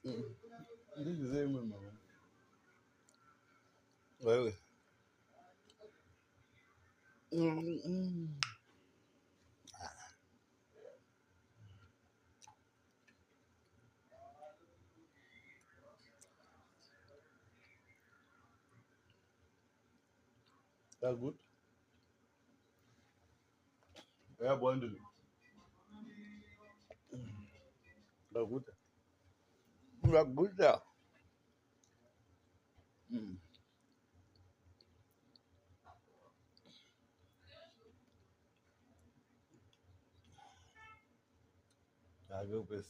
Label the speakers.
Speaker 1: Ndizi zenu mama. Wewe. That's good. Yeah, bundle. That's good. That's good. I go best.